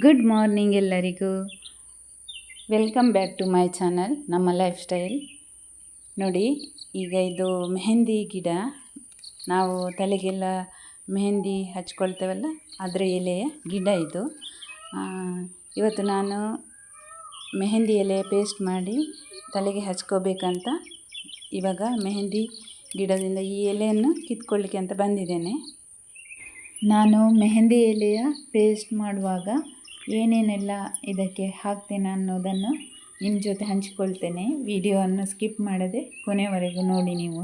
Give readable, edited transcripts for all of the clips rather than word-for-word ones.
Good morning ಎಲ್ಲರಿಗೂ. Welcome back to my channel ನಮ್ಮ lifestyle. ನೋಡಿ, ಈಗ ಇದು ಮೆಹಂದಿ ಗಿಡ. ನಾವು ತಲೆಗೆಲ್ಲ ಮೆಹಂದಿ ಹಚ್ಕೊಳ್ತೇವಲ್ಲ, ಅದರ ಎಲೆಯ ಗಿಡ ಇದು. ಇವತ್ತು ನಾನು ಮೆಹಂದಿ ಎಲೆ ಪೇಸ್ಟ್ ಮಾಡಿ ತಲೆಗೆ ಹಚ್ಕೋಬೇಕಂತ ಇವಾಗ ಮೆಹಂದಿ ಗಿಡದಿಂದ ಈ ಎಲೆಯನ್ನು ಕಿತ್ಕೊಳ್ಳಿಕ್ಕೆ ಅಂತ ಬಂದಿದ್ದೇನೆ. ನಾನು ಮೆಹಂದಿ ಎಲೆಯ ಪೇಸ್ಟ್ ಮಾಡುವಾಗ ಏನೇನೆಲ್ಲ ಇದಕ್ಕೆ ಹಾಕ್ತೇನೆ ಅನ್ನೋದನ್ನು ನಿಮ್ಮ ಜೊತೆ ಹಂಚಿಕೊಳ್ತೇನೆ. ವಿಡಿಯೋವನ್ನು ಸ್ಕಿಪ್ ಮಾಡದೆ ಕೊನೆಯವರೆಗೂ ನೋಡಿ ನೀವು.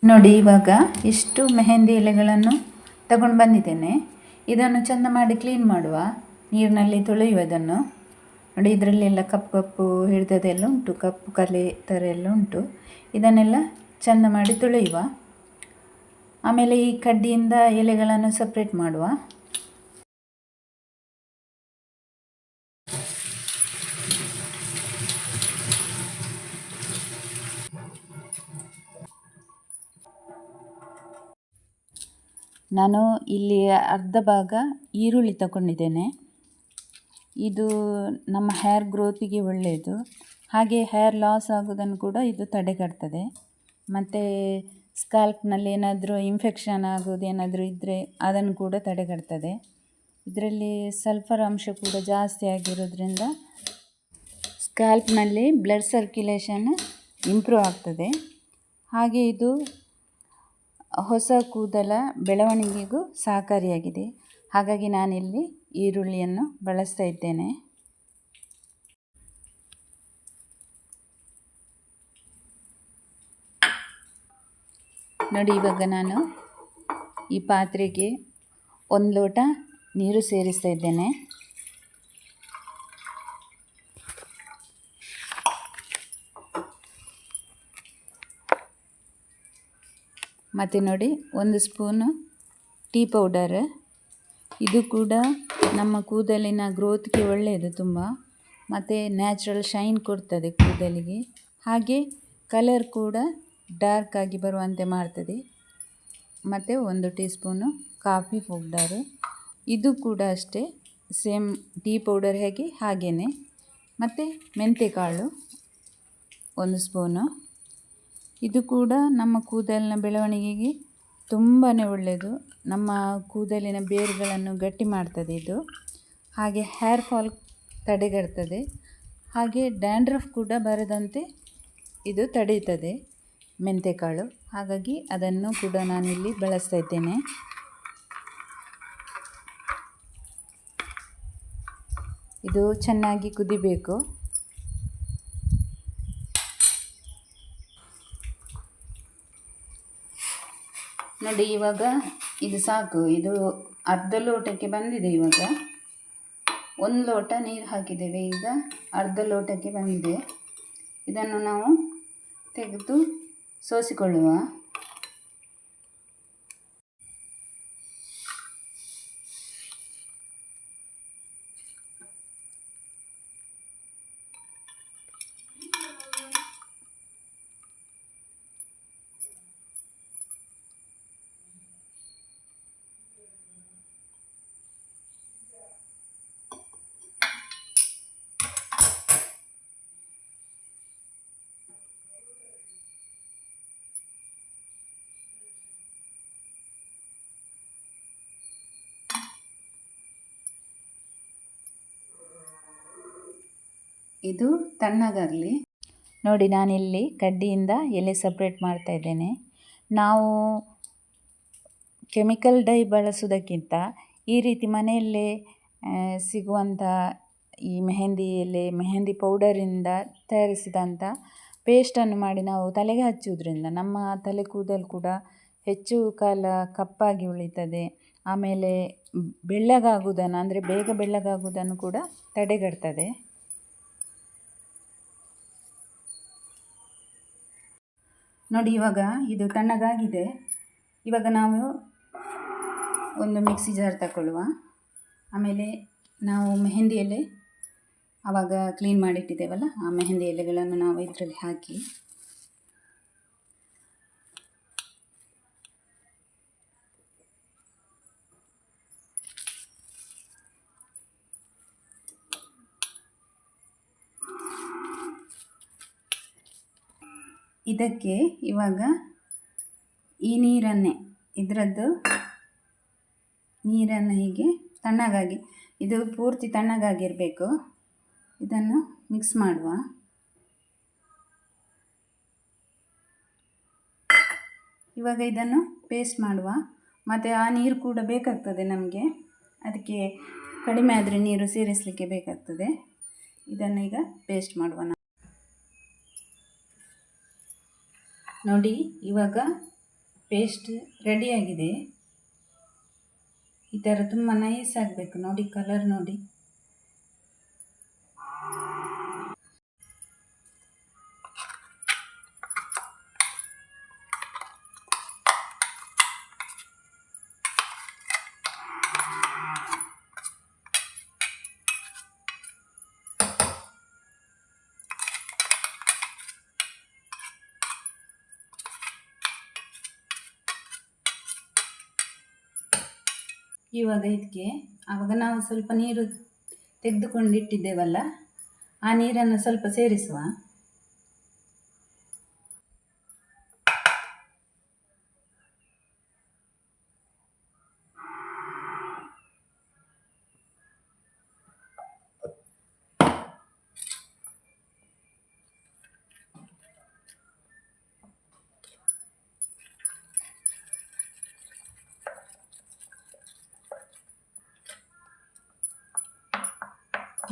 ನೋಡಿ, ಇವಾಗ ಇಷ್ಟು ಮೆಹಂದಿ ಎಲೆಗಳನ್ನು ತಗೊಂಡು ಬಂದಿದ್ದೇನೆ. ಇದನ್ನು ಚೆಂದ ಮಾಡಿ ಕ್ಲೀನ್ ಮಾಡುವ, ನೀರಿನಲ್ಲಿ ತೊಳೆಯುವುದನ್ನು. ನೋಡಿ, ಇದರಲ್ಲೆಲ್ಲ ಕಪ್ಪು ಕಪ್ಪು ಹಿಡಿದದೆಲ್ಲ ಉಂಟು, ಕಪ್ಪು ಕಲೆ ಥರ ಎಲ್ಲ ಉಂಟು. ಇದನ್ನೆಲ್ಲ ಚೆಂದ ಮಾಡಿ ತೊಳೆಯುವ. ಆಮೇಲೆ ಈ ಕಡ್ಡಿಯಿಂದ ಎಲೆಗಳನ್ನು ಸಪ್ರೇಟ್ ಮಾಡುವ. ನಾನು ಇಲ್ಲಿ ಅರ್ಧ ಭಾಗ ಈರುಳ್ಳಿ ತಗೊಂಡಿದ್ದೇನೆ. ಇದು ನಮ್ಮ ಹೇರ್ ಗ್ರೋತಿಗೆ ಒಳ್ಳೆಯದು. ಹಾಗೆ ಹೇರ್ ಲಾಸ್ ಆಗೋದನ್ನು ಕೂಡ ಇದು ತಡೆಗಟ್ತದೆ. ಮತ್ತು ಸ್ಕಾಲ್ಪ್ನಲ್ಲಿ ಏನಾದರೂ ಇನ್ಫೆಕ್ಷನ್ ಆಗೋದು ಏನಾದರೂ ಇದ್ದರೆ ಅದನ್ನು ಕೂಡ ತಡೆಗಟ್ತದೆ. ಇದರಲ್ಲಿ ಸಲ್ಫರ್ ಅಂಶ ಕೂಡ ಜಾಸ್ತಿ ಆಗಿರೋದ್ರಿಂದ ಸ್ಕಾಲ್ಪ್ನಲ್ಲಿ ಬ್ಲಡ್ ಸರ್ಕ್ಯುಲೇಷನ್ ಇಂಪ್ರೂವ್ ಆಗ್ತದೆ. ಹಾಗೆ ಇದು ಹೊಸ ಕೂದಲ ಬೆಳವಣಿಗೆಗೂ ಸಹಕಾರಿಯಾಗಿದೆ. ಹಾಗಾಗಿ ನಾನಿಲ್ಲಿ ಈರುಳ್ಳಿಯನ್ನು ಬಳಸ್ತಾ ಇದ್ದೇನೆ. ನೋಡಿ, ಇವಾಗ ನಾನು ಈ ಪಾತ್ರೆಗೆ 1 ಲೋಟ ನೀರು ಸೇರಿಸ್ತಾ ಇದ್ದೇನೆ. ಮತ್ತು ನೋಡಿ, 1 ಸ್ಪೂನು ಟೀ ಪೌಡರ್. ಇದು ಕೂಡ ನಮ್ಮ ಕೂದಲಿನ ಗ್ರೋತ್ಗೆ ಒಳ್ಳೆಯದು ತುಂಬ. ಮತ್ತು ನ್ಯಾಚುರಲ್ ಶೈನ್ ಕೊಡ್ತದೆ ಕೂದಲಿಗೆ. ಹಾಗೆ ಕಲರ್ ಕೂಡ ಡಾರ್ಕ್ ಆಗಿ ಬರುವಂತೆ ಮಾಡ್ತದೆ. ಮತ್ತು 1 ಟೀ ಸ್ಪೂನು ಕಾಫಿ ಪೌಡರ್. ಇದು ಕೂಡ ಅಷ್ಟೇ, ಸೇಮ್ ಟೀ ಪೌಡರ್ ಹಾಗೇ. ಮತ್ತು ಮೆಂತೆಕಾಳು 1 ಸ್ಪೂನು. ಇದು ಕೂಡ ನಮ್ಮ ಕೂದಲಿನ ಬೆಳವಣಿಗೆಗೆ ತುಂಬಾ ಒಳ್ಳೆಯದು. ನಮ್ಮ ಕೂದಲಿನ ಬೇರುಗಳನ್ನು ಗಟ್ಟಿ ಮಾಡ್ತದೆ ಇದು. ಹಾಗೆ ಹೇರ್ ಫಾಲ್ ತಡೆಗಟ್ತದೆ. ಹಾಗೆ ಡ್ಯಾಂಡ್ರಫ್ ಕೂಡ ಬರದಂತೆ ಇದು ತಡೆಯುತ್ತದೆ ಮೆಂತೆಕಾಳು. ಹಾಗಾಗಿ ಅದನ್ನು ಕೂಡ ನಾನಿಲ್ಲಿ ಬಳಸ್ತಾ ಇದ್ದೇನೆ. ಇದು ಚೆನ್ನಾಗಿ ಕುದಿಬೇಕು. ನೋಡಿ, ಇವಾಗ ಇದು ಸಾಕು. ಇದು ಅರ್ಧ ಲೋಟಕ್ಕೆ ಬಂದಿದೆ. ಇವಾಗ 1 ಲೋಟ ನೀರು ಹಾಕಿದ್ದೇವೆ. ಈಗ ಅರ್ಧ ಲೋಟಕ್ಕೆ ಬಂದಿದೆ. ಇದನ್ನು ನಾವು ತೆಗೆದು ಸೋಸಿಕೊಳ್ಳುವ. ಇದು ತಣ್ಣಗಾಗಲಿ. ನೋಡಿ, ನಾನಿಲ್ಲಿ ಕಡ್ಡಿಯಿಂದ ಎಲೆ ಸಪ್ರೇಟ್ ಮಾಡ್ತಾ ಇದ್ದೇನೆ. ನಾವು ಕೆಮಿಕಲ್ ಡೈ ಬಳಸೋದಕ್ಕಿಂತ ಈ ರೀತಿ ಮನೆಯಲ್ಲೇ ಸಿಗುವಂಥ ಈ ಮೆಹಂದಿ ಎಲೆ, ಮೆಹಂದಿ ಪೌಡರಿಂದ ತಯಾರಿಸಿದಂಥ ಪೇಸ್ಟನ್ನು ಮಾಡಿ ನಾವು ತಲೆಗೆ ಹಚ್ಚುವುದರಿಂದ ನಮ್ಮ ತಲೆ ಕೂದಲು ಕೂಡ ಹೆಚ್ಚು ಕಾಲ ಕಪ್ಪಾಗಿ ಉಳಿತದೆ. ಆಮೇಲೆ ಬೆಳ್ಳಗಾಗುವುದನ್ನು, ಅಂದರೆ ಬೇಗ ಬೆಳ್ಳಗಾಗುವುದನ್ನು ಕೂಡ ತಡೆಗಟ್ತದೆ. ನೋಡಿ, ಇವಾಗ ಇದು ತಣ್ಣಗಾಗಿದೆ. ಇವಾಗ ನಾವು ಒಂದು ಮಿಕ್ಸಿ ಜಾರ್ ತಗೊಳ್ಳುವ. ಆಮೇಲೆ ನಾವು ಮೆಹಂದಿ ಎಲೆ ಆವಾಗ ಕ್ಲೀನ್ ಮಾಡಿಟ್ಟಿದ್ದೇವಲ್ಲ, ಆ ಮೆಹಂದಿ ಎಲೆಗಳನ್ನು ನಾವು ಇದರಲ್ಲಿ ಹಾಕಿ ಇದಕ್ಕೆ ಇವಾಗ ಈ ಇದರದ್ದು ನೀರನ್ನು ಹೀಗೆ ತಣ್ಣಗಾಗಿ, ಇದು ಪೂರ್ತಿ ತಣ್ಣಗಾಗಿರಬೇಕು. ಇದನ್ನು ಮಿಕ್ಸ್ ಮಾಡುವ. ಇವಾಗ ಇದನ್ನು ಪೇಸ್ಟ್ ಮಾಡುವ. ಮತ್ತು ಆ ನೀರು ಕೂಡ ಬೇಕಾಗ್ತದೆ ನಮಗೆ, ಅದಕ್ಕೆ ಕಡಿಮೆ ಆದರೆ ನೀರು ಸೇರಿಸಲಿಕ್ಕೆ ಬೇಕಾಗ್ತದೆ. ಇದನ್ನು ಈಗ ಪೇಸ್ಟ್ ಮಾಡುವ. ನೋಡಿ, ಇವಾಗ ಪೇಸ್ಟ್ ರೆಡಿಯಾಗಿದೆ. ಈ ಥರ ತುಂಬ ನೈಸ್ ಆಗಬೇಕು. ನೋಡಿ, ಕಲರ್ ನೋಡಿ. ಇವಾಗ ಇದಕ್ಕೆ ಆವಾಗ ನಾವು ಸ್ವಲ್ಪ ನೀರು ತೆಗೆದುಕೊಂಡಿಟ್ಟಿದ್ದೇವಲ್ಲ, ಆ ನೀರನ್ನು ಸ್ವಲ್ಪ ಸೇರಿಸುವ.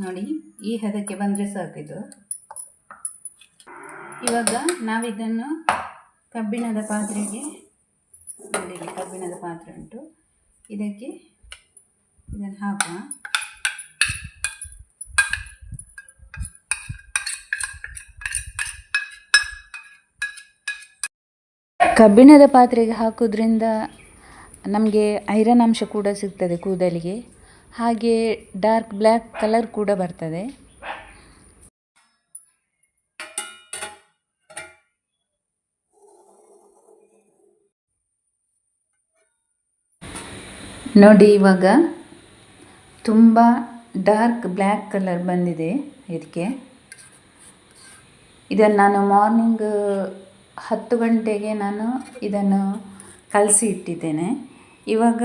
ನೋಡಿ, ಈ ಹದಕ್ಕೆ ಬಂದರೆ ಸಾಕಿದು. ಇವಾಗ ನಾವಿದನ್ನು ಕಬ್ಬಿಣದ ಪಾತ್ರೆಗೆ, ನೋಡಿ ಕಬ್ಬಿಣದ ಪಾತ್ರೆ ಉಂಟು, ಇದಕ್ಕೆ ಇದನ್ನು ಹಾಕುವ. ಕಬ್ಬಿಣದ ಪಾತ್ರೆಗೆ ಹಾಕೋದ್ರಿಂದ ನಮಗೆ ಐರನ್ ಅಂಶ ಕೂಡ ಸಿಗ್ತದೆ ಕೂದಲಿಗೆ, ಹಾಗೆ ಡಾರ್ಕ್ ಬ್ಲ್ಯಾಕ್ ಕಲರ್ ಕೂಡ ಬರ್ತದೆ. ನೋಡಿ, ಇವಾಗ ತುಂಬ ಡಾರ್ಕ್ ಬ್ಲ್ಯಾಕ್ ಕಲರ್ ಬಂದಿದೆ ಇದಕ್ಕೆ. ಇದನ್ನು ನಾನು ಮಾರ್ನಿಂಗ್ 10 ಗಂಟೆಗೆ ನಾನು ಇದನ್ನು ಕಲಸಿ ಇಟ್ಟಿದ್ದೇನೆ. ಇವಾಗ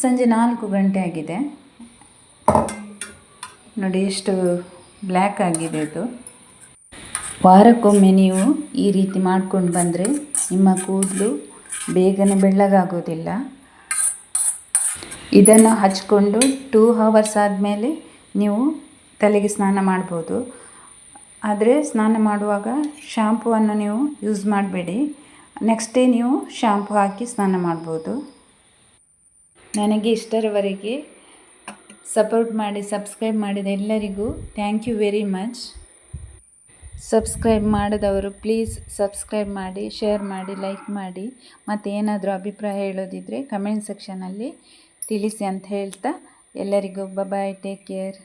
ಸಂಜೆ 4 ಗಂಟೆ ಆಗಿದೆ. ನೋಡಿ ಎಷ್ಟು ಬ್ಲ್ಯಾಕ್ ಆಗಿದೆ ಇದು. ವಾರಕ್ಕೊಮ್ಮೆ ನೀವು ಈ ರೀತಿ ಮಾಡ್ಕೊಂಡು ಬಂದರೆ ನಿಮ್ಮ ಕೂದಲು ಬೇಗನೆ ಬೆಳ್ಳಗಾಗೋದಿಲ್ಲ. ಇದನ್ನು ಹಚ್ಕೊಂಡು 2 ಅವರ್ಸ್ ಆದಮೇಲೆ ನೀವು ತಲೆಗೆ ಸ್ನಾನ ಮಾಡ್ಬೋದು. ಆದರೆ ಸ್ನಾನ ಮಾಡುವಾಗ ಶ್ಯಾಂಪುವನ್ನು ನೀವು ಯೂಸ್ ಮಾಡಬೇಡಿ. ನೆಕ್ಸ್ಟ್ ಡೇ ನೀವು ಶ್ಯಾಂಪು ಹಾಕಿ ಸ್ನಾನ ಮಾಡ್ಬೋದು. ನನಗೆ ಇಷ್ಟರವರೆಗೆ ಸಪೋರ್ಟ್ ಮಾಡಿ ಸಬ್ಸ್ಕ್ರೈಬ್ ಮಾಡಿದ ಎಲ್ಲರಿಗೂ thank you very much. Subscribe ಮಾಡದವರು ಪ್ಲೀಸ್ ಸಬ್ಸ್ಕ್ರೈಬ್ ಮಾಡಿ, ಶೇರ್ ಮಾಡಿ, ಲೈಕ್ ಮಾಡಿ. ಮತ್ತು ಏನಾದರೂ ಅಭಿಪ್ರಾಯ ಹೇಳೋದಿದ್ದರೆ ಕಮೆಂಟ್ ಸೆಕ್ಷನಲ್ಲಿ ತಿಳಿಸಿ ಅಂತ ಹೇಳ್ತಾ ಎಲ್ಲರಿಗೂ ಬಾಯ್, ಟೇಕ್ ಕೇರ್.